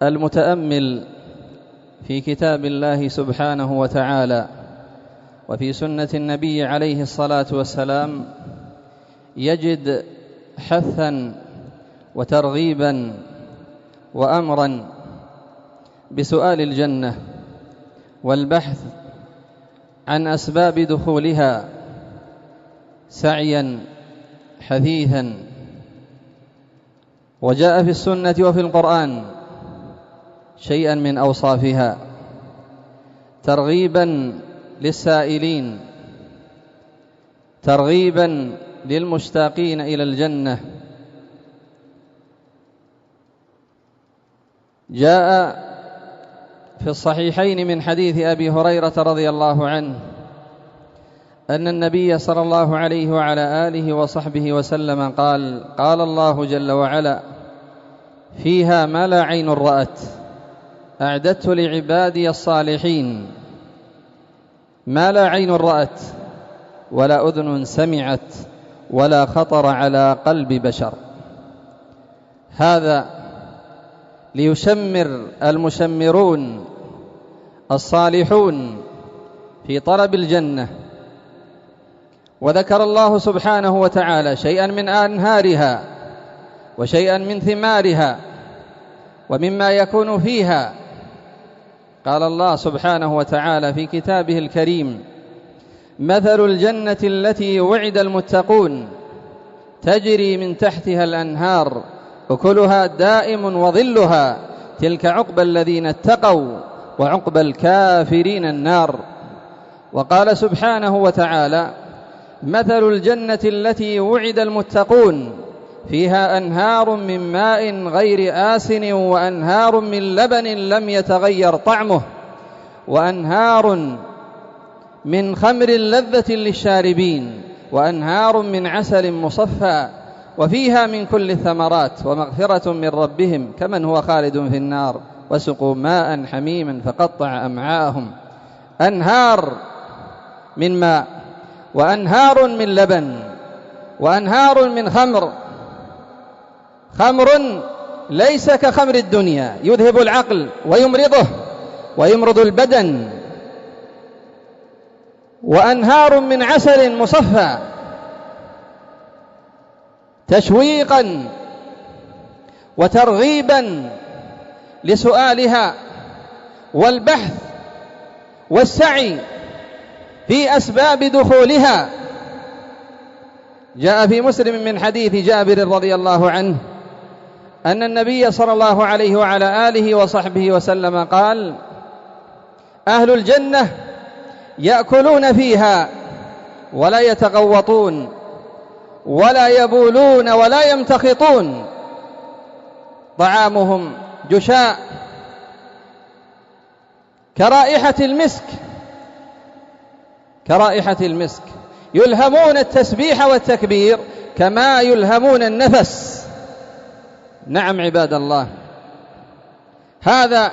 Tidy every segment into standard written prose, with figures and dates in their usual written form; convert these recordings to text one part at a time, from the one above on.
المتأمل في كتاب الله سبحانه وتعالى وفي سنة النبي عليه الصلاة والسلام يجد حثا وترغيبا وأمرا بسؤال الجنة والبحث عن أسباب دخولها سعيا حثيثا. وجاء في السنة وفي القرآن شيئا من أوصافها ترغيبا للسائلين، ترغيبا للمشتاقين إلى الجنة. جاء في الصحيحين من حديث أبي هريرة رضي الله عنه أن النبي صلى الله عليه وعلى آله وصحبه وسلم قال: قال الله جل وعلا: فيها ما لا عين رأت أعددت لعبادي الصالحين، ما لا عين رأت ولا أذن سمعت ولا خطر على قلب بشر. هذا ليشمر المشمرون الصالحون في طلب الجنة. وذكر الله سبحانه وتعالى شيئا من أنهارها وشيئا من ثمارها ومما يكون فيها. قال الله سبحانه وتعالى في كتابه الكريم: مثل الجنة التي وعد المتقون تجري من تحتها الأنهار أكلها دائم وظلها تلك عقبى الذين اتقوا وعقبى الكافرين النار. وقال سبحانه وتعالى: مثل الجنة التي وعد المتقون فيها أنهار من ماء غير آسن وأنهار من لبن لم يتغير طعمه وأنهار من خمر لذة للشاربين وأنهار من عسل مصفى وفيها من كل الثمرات ومغفرة من ربهم كمن هو خالد في النار وسقوا ماء حميما فقطع أمعاءهم. أنهار من ماء وأنهار من لبن وأنهار من خمر، خمر ليس كخمر الدنيا يذهب العقل ويمرضه ويمرض البدن، وأنهار من عسل مصفى تشويقا وترغيبا لسؤالها والبحث والسعي في أسباب دخولها. جاء في مسلم من حديث جابر رضي الله عنه أن النبي صلى الله عليه وعلى آله وصحبه وسلم قال: أهل الجنة يأكلون فيها ولا يتغوطون ولا يبولون ولا يمتخطون، طعامهم جشاء كرائحة المسك، كرائحة المسك، يلهمون التسبيح والتكبير كما يلهمون النفس. نعم عباد الله، هذا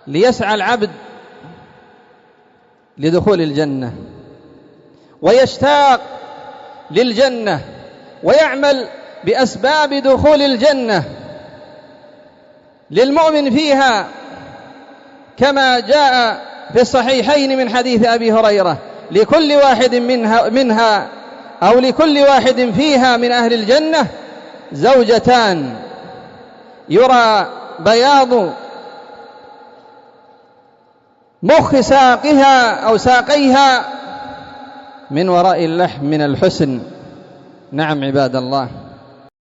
ليسعى العبد لدخول الجنة ويشتاق للجنة ويعمل بأسباب دخول الجنة للمؤمن فيها، كما جاء في الصحيحين من حديث أبي هريرة: لكل واحد منها أو لكل واحد فيها من أهل الجنة زوجتان يرى بياض مخ ساقها أو ساقيها من وراء اللحم من الحسن. نعم عباد الله،